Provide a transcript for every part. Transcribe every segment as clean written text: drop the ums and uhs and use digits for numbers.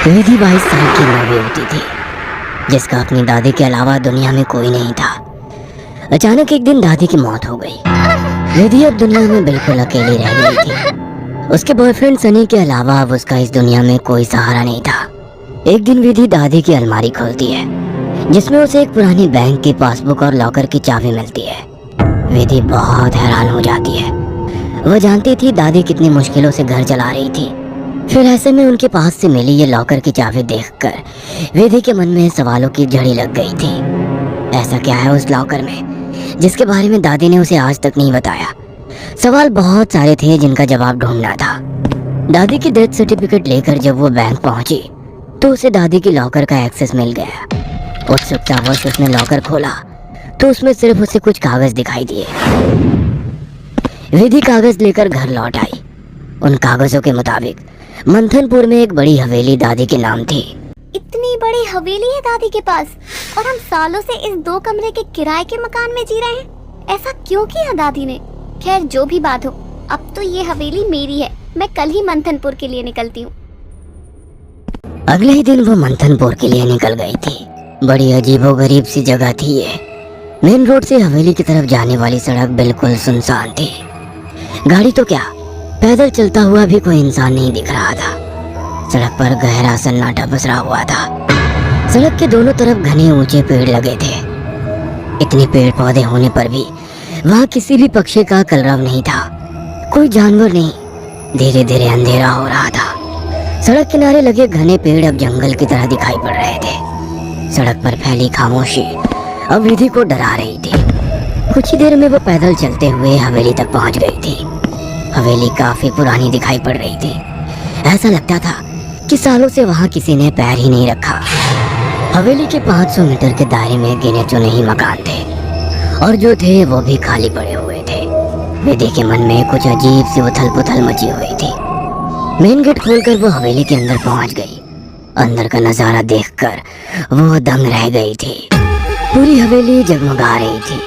विधि 22 साल की नौवीं होती थी, जिसका अपनी दादी के अलावा दुनिया में कोई नहीं था। अचानक एक दिन दादी की मौत हो गई। विधि अब दुनिया में बिल्कुल अकेली रह गई थी। उसके बॉयफ्रेंड सनी के अलावा अब उसका इस दुनिया में कोई सहारा नहीं था। एक दिन विधि दादी की अलमारी खोलती है, जिसमें उसे एक पुरानी बैंक की पासबुक और लॉकर की चाबी मिलती है। विधि बहुत हैरान हो जाती है। वह जानती थी दादी कितनी मुश्किलों से घर चला रही थी। फिर ऐसे में उनके पास से मिली ये लॉकर की चाबी देखकर विधि के मन में सवालों की झड़ी लग गई थी। ऐसा क्या है उस लॉकर में जिसके बारे में दादी ने उसे आज तक नहीं बताया? सवाल बहुत सारे थे जिनका जवाब ढूंढना था। दादी की डेथ सर्टिफिकेट लेकर जब वो बैंक पहुंची तो उसे दादी की लॉकर का एक्सेस मिल गया। उत्सुकतावश उसने लॉकर खोला तो उसमें सिर्फ उसे कुछ कागज दिखाई दिए। विधि कागज लेकर घर लौट आई। उन कागजों के मुताबिक मंथनपुर में एक बड़ी हवेली दादी के नाम थी। इतनी बड़ी हवेली है दादी के पास और हम सालों से इस 2 कमरे के किराए के मकान में जी रहे हैं। ऐसा क्यों किया दादी ने? खैर जो भी बात हो, अब तो ये हवेली मेरी है। मैं कल ही मंथनपुर के लिए निकलती हूँ। अगले ही दिन वो मंथनपुर के लिए निकल गई थी। बड़ी अजीबोगरीब सी जगह थी ये। मेन रोड से हवेली की तरफ जाने वाली सड़क बिल्कुल सुनसान थी। गाड़ी तो क्या, पैदल चलता हुआ भी कोई इंसान नहीं दिख रहा था। सड़क पर गहरा सन्नाटा पसरा हुआ था। सड़क के दोनों तरफ घने ऊंचे पेड़ लगे थे। इतने पेड़ पौधे होने पर भी वहां किसी भी पक्षी का कलरव नहीं था। कोई जानवर नहीं। धीरे धीरे अंधेरा हो रहा था। सड़क किनारे लगे घने पेड़ अब जंगल की तरह दिखाई पड़ रहे थे। सड़क पर फैली खामोशी अब विधि को डरा रही थी। कुछ ही देर में वो पैदल चलते हुए हवेली तक पहुंच गई थी। हवेली काफी पुरानी दिखाई पड़ रही थी। ऐसा लगता था कि सालों से वहां किसी ने पैर ही नहीं रखा। हवेली के 500 मीटर के दायरे में गिने चुने ही मकान थे और जो थे वो भी खाली पड़े हुए थे। विधि के मन में कुछ अजीब सी उथल पुथल मची हुई थी। मेन गेट खोलकर वो हवेली के अंदर पहुंच गई। अंदर का नजारा देखकर वो दंग रह गई थी। पूरी हवेली जगमगा रही थी।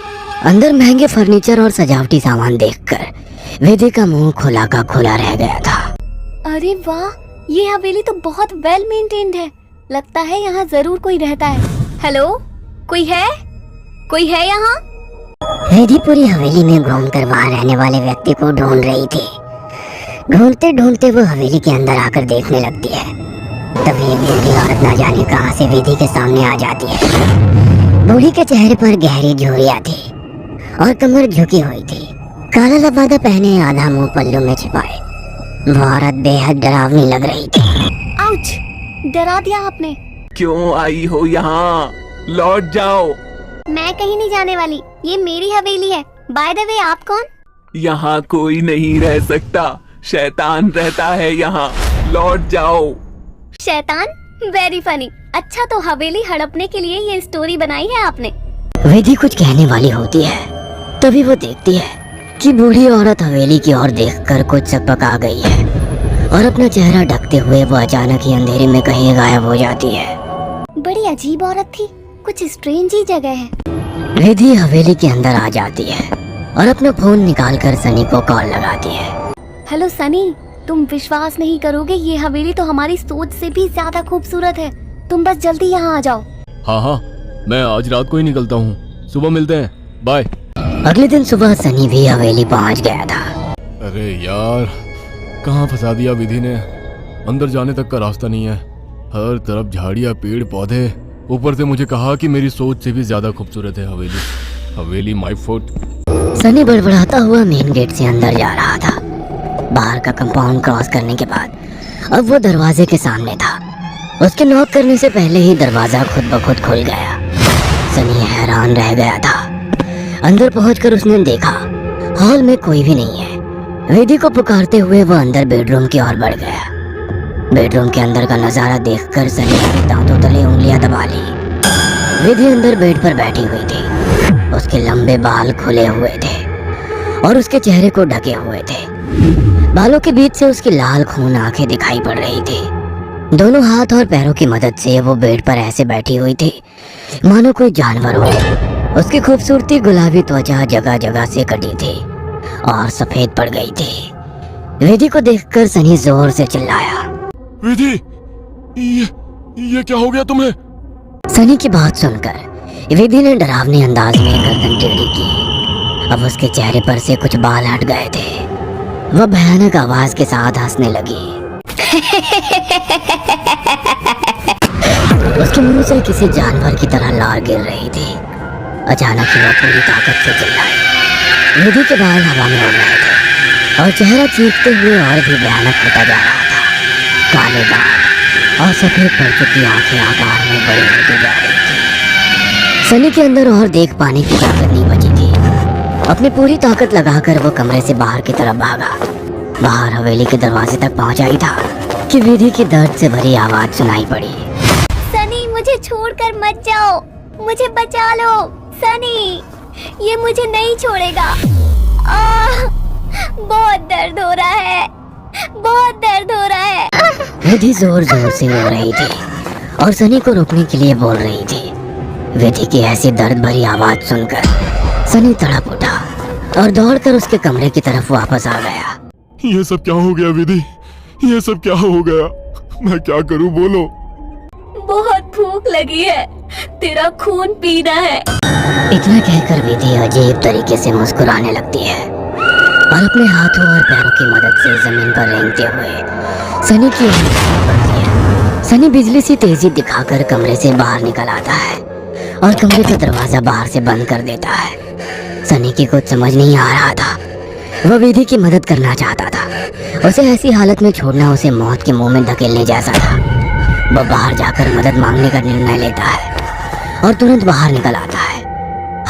अंदर महंगे फर्नीचर और सजावटी सामान देखकर विधि का मुंह खुला का खुला रह गया था। अरे वाह, ये हवेली तो बहुत वेल मेंटेन्ड है। लगता है यहाँ जरूर कोई रहता है। हेलो, कोई है? कोई है यहाँ? विधि पूरी हवेली में घूमकर वहाँ रहने वाले व्यक्ति को ढूंढ रही थी। ढूंढते ढूंढते वो हवेली के अंदर आकर देखने लगती है। तभी एक बूढ़ी औरत ना जाने कहाँ से विधि के सामने आ जाती है। बूढ़ी के चेहरे पर गहरी झुर्रियाँ थी और कमर झुकी हुई थी। काला लबादा पहने, आधा मुंह पल्लू में छिपाए, वो औरत बेहद डरावनी लग रही थी। आउच! डरा दिया आपने। क्यों आई हो यहाँ? लौट जाओ। मैं कहीं नहीं जाने वाली। ये मेरी हवेली है। बाय द वे, आप कौन? यहाँ कोई नहीं रह सकता। शैतान रहता है यहाँ। लौट जाओ। शैतान? Very funny. अच्छा, तो हवेली हड़पने के लिए ये स्टोरी बनाई है आपने? विधि कुछ कहने वाली होती है, तभी वो देखती है कि बूढ़ी औरत हवेली की ओर देखकर कुछ सकपका गई है और अपना चेहरा ढकते हुए वो अचानक ही अंधेरे में कहीं गायब हो जाती है। बड़ी अजीब औरत थी। कुछ स्ट्रेंज ही जगह है। विधि हवेली के अंदर आ जाती है और अपना फोन निकालकर सनी को कॉल लगाती है। हेलो सनी, तुम विश्वास नहीं करोगे, ये हवेली तो हमारी सोच से भी ज्यादा खूबसूरत है। तुम बस जल्दी यहाँ आ जाओ। हाँ, मैं आज रात को ही निकलता हूँ। सुबह मिलते हैं। बाय। अगले दिन सुबह सनी भी हवेली पहुँच गया था। अरे यार, कहाँ फंसा दिया विधि ने। अंदर जाने तक का रास्ता नहीं है। हर तरफ झाड़ियाँ, पेड़ पौधे। ऊपर से मुझे कहा कि मेरी सोच से भी ज्यादा खूबसूरत है हवेली। हवेली माय फुट। सनी बड़बड़ाता हुआ मेन गेट से अंदर जा रहा था। बाहर का कंपाउंड क्रॉस करने के बाद अब वो दरवाजे के सामने था। उसके नॉक करने से पहले ही दरवाजा खुद ब खुद खुल गया। सनी हैरान रह गया था। अंदर पहुंचकर उसने देखा हॉल में कोई भी नहीं है। विधि को पुकारते हुए वो अंदर बेडरूम की ओर बढ़ गया। बेडरूम के अंदर का नजारा देखकर सनी अपने दांतों तले उंगलियां दबा ली। विधि अंदर बेड पर बैठी हुई थी। उसके लंबे बाल खुले हुए थे और उसके चेहरे को ढके हुए थे। बालों के बीच से उसकी लाल खून आंखें दिखाई पड़ रही थी। दोनों हाथ और पैरों की मदद से वो बेड पर ऐसे बैठी हुई थी मानो कोई जानवर हो। उसकी खूबसूरती गुलाबी त्वचा जगह जगह से कटी थी और सफेद पड़ गई थी। विधि को देखकर सनी जोर से चिल्लाया, विधि, ये क्या हो गया तुम्हें? सनी की बात सुनकर विधि ने डरावने अंदाज में गर्दन टेढ़ी की। अब उसके चेहरे पर से कुछ बाल हट गए थे। वह भयानक आवाज के साथ हंसने लगी। उसके मुंह से किसी जानवर की तरह लार गिर रही थी। अचानक ही वह पूरी ताकत से चिल्लाई। विधि के बाल हवा में उड़ रहे थे और चेहरा चीखते हुए और भी भयानक होता जा रहा था। काले दाग और सफेद पड़ चुकी आंखें आकार में बड़ी होती जा रही थी। सनी के अंदर और देख पाने की ताकत नहीं बची थी। अपनी पूरी ताकत लगाकर वो कमरे से बाहर की तरफ भागा। बाहर हवेली के दरवाजे तक पहुंचा ही था कि विधि की दर्द से भरी आवाज सुनाई पड़ी। सनी, मुझे छोड़कर मत जाओ, मुझे बचा लो। सनी, ये मुझे नहीं छोड़ेगा। बहुत दर्द हो रहा है, बहुत दर्द हो रहा है। विधि जोर जोर से रो रही थी और सनी को रोकने के लिए बोल रही थी। विधि की ऐसी दर्द भरी आवाज सुनकर सनी तड़प उठा और दौड़कर उसके कमरे की तरफ वापस आ गया। ये सब क्या हो गया विधि? ये सब क्या हो गया? मैं क्या करूं, बोलो। बहुत भूख लगी है, तेरा खून पीना है। इतना कहकर विधि अजीब तरीके से मुस्कुराने लगती है और अपने हाथों और पैरों की मदद से जमीन पर रेंगते हुए सनी की ओर बढ़ती है। सनी बिजली सी तेजी दिखाकर कमरे से बाहर निकल आता है और कमरे का दरवाजा बाहर से बंद कर देता है। सनी की कुछ समझ नहीं आ रहा था। वह विधि की मदद करना चाहता था। उसे ऐसी हालत में छोड़ना उसे मौत के मुंह में धकेलने जैसा था। वह बाहर जाकर मदद मांगने का निर्णय लेता है और तुरंत बाहर निकल आता है।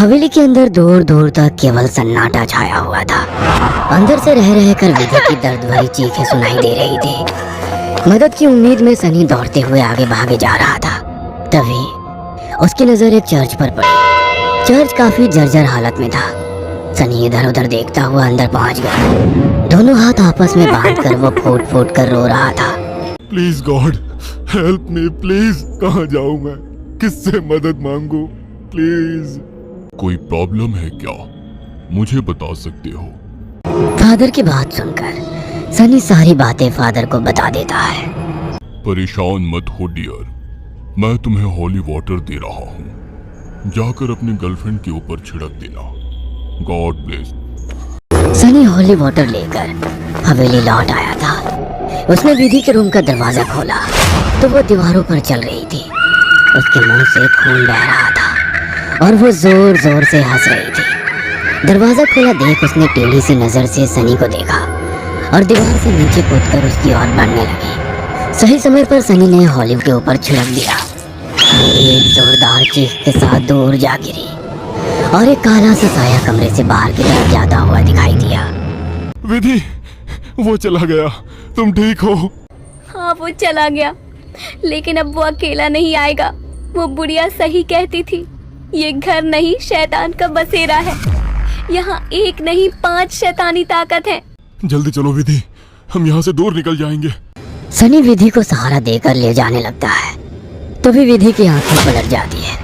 हवेली के अंदर दूर दूर तक केवल सन्नाटा छाया हुआ था। अंदर से रह रहकर विधि की दर्द भरी चीखें सुनाई दे रही थी। मदद की उम्मीद में सनी दौड़ते हुए आगे भागे जा रहा था। तभी उसकी नजर एक चर्च पर पड़ी। चर्च काफी जर्जर हालत में था। सनी इधर उधर देखता हुआ अंदर पहुंच गया। दोनों हाथ आपस में बांधकर वो फूट फूट कर रो रहा था। Please God help me, please. कहाँ जाऊं मैं? किससे मदद मांगू? प्लीज। कोई प्रॉब्लम है क्या? मुझे बता सकते हो? फादर की बात सुनकर सनी सारी बातें फादर को बता देता है। परेशान मत हो डियर, मैं तुम्हें हॉली वाटर दे रहा हूँ। जाकर अपनी गर्लफ्रेंड के ऊपर छिड़क देना। God bless. Sunny holy water लेकर हवेली लौट आया था। उसने विधि के रूम का दरवाजा खोला तो वो दीवारों पर चल रही थी। उसके मुंह से खून बह रहा था और वो जोर जोर से हंस रही थी। दरवाजा खोला देख उसने टेढ़ी सी नजर से सनी को देखा और दीवार से नीचे कूदकर उसकी ओर बढ़ने लगी। सही समय पर सनी ने हॉली के ऊपर छिड़क दिया। एक जोरदार चीख के साथ दूर जा गिरी और एक काला सा साया कमरे से बाहर की तरफ जाता हुआ दिखाई दिया। विधि, वो चला गया। तुम ठीक हो? हाँ, वो चला गया, लेकिन अब वो अकेला नहीं आएगा। वो बुढ़िया सही कहती थी, ये घर नहीं शैतान का बसेरा है। यहाँ एक नहीं 5 शैतानी ताकत है। जल्दी चलो विधि, हम यहाँ से दूर निकल जाएंगे। सनी विधि को सहारा देकर ले जाने लगता है। तभी विधि की आंखें पलट जाती है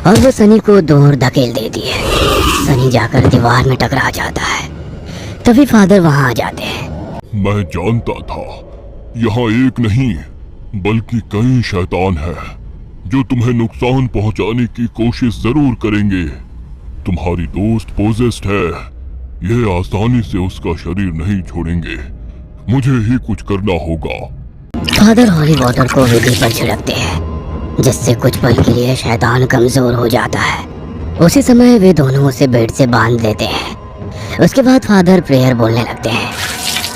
और वो सनी को दूर धकेल देती है। सनी जाकर दीवार में टकरा जाता है। तभी फादर वहां आ जाते हैं। मैं जानता था यहाँ एक नहीं बल्कि कई शैतान है जो तुम्हें नुकसान पहुंचाने की कोशिश जरूर करेंगे। तुम्हारी दोस्त पोजेस्ड है, यह आसानी से उसका शरीर नहीं छोड़ेंगे। मुझे ही कुछ करना होगा। फादर हॉली वाटर को विधि पर छिड़कते हैं जिससे कुछ पल के लिए शैतान कमजोर हो जाता है। उसी समय वे दोनों उसे बेड से बांध लेते हैं। उसके बाद फादर प्रेयर बोलने लगते हैं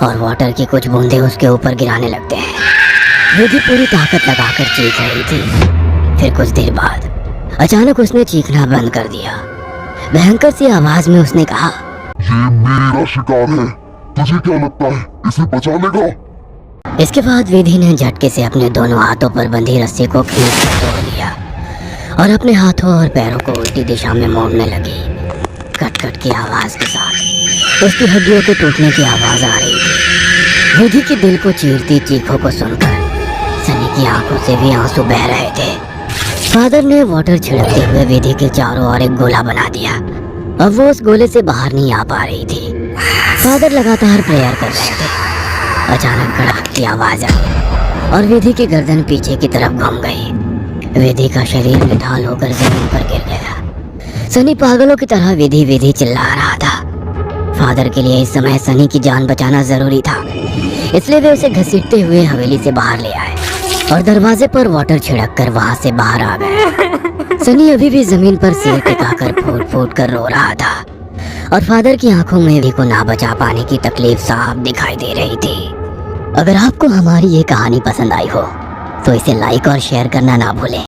और वाटर की कुछ बूंदें उसके ऊपर गिराने लगते हैं। विधि पूरी ताकत लगाकर चीख रही थी। फिर कुछ देर बाद अचानक उसने चीखना बंद कर दिया। भयंकर सी आवाज में उसने कहा, ये मेरा शिकार है, तुझे क्या लगता है इसे बचा लेगा? इसके बाद विधि ने झटके से अपने दोनों हाथों पर बंधी रस्सी को खींचकर तोड़ लिया और अपने हाथों और पैरों को उल्टी दिशा में मोड़ने लगी। कट कट की आवाज के साथ उसकी हड्डियों के टूटने की आवाज आ रही थी। विधि के दिल को चीरती चीखों को सुनकर सनी की आंखों से भी आंसू बह रहे थे। फादर ने वाटर छिड़कते हुए विधि के चारों ओर एक गोला बना दिया। अब वो उस गोले से बाहर नहीं आ पा रही थी। फादर लगातार प्रेयर कर रहे थे। अचानक कड़ाक की आवाज आई और विधि की गर्दन पीछे की तरफ घूम गई। विधि का शरीर निढाल होकर जमीन पर गिर गया। सनी पागलों की तरह विधि विधि चिल्ला रहा था। फादर के लिए इस समय सनी की जान बचाना जरूरी था, इसलिए वे उसे घसीटते हुए हवेली से बाहर ले आए और दरवाजे पर वाटर छिड़क कर वहां से बाहर आ गए। सनी अभी भी जमीन पर सिर टिकाकर फूट फूट कर रो रहा था और फादर की आंखों में विधि को ना बचा पाने की तकलीफ साफ दिखाई दे रही थी। अगर आपको हमारी ये कहानी पसंद आई हो तो इसे लाइक और शेयर करना ना भूलें।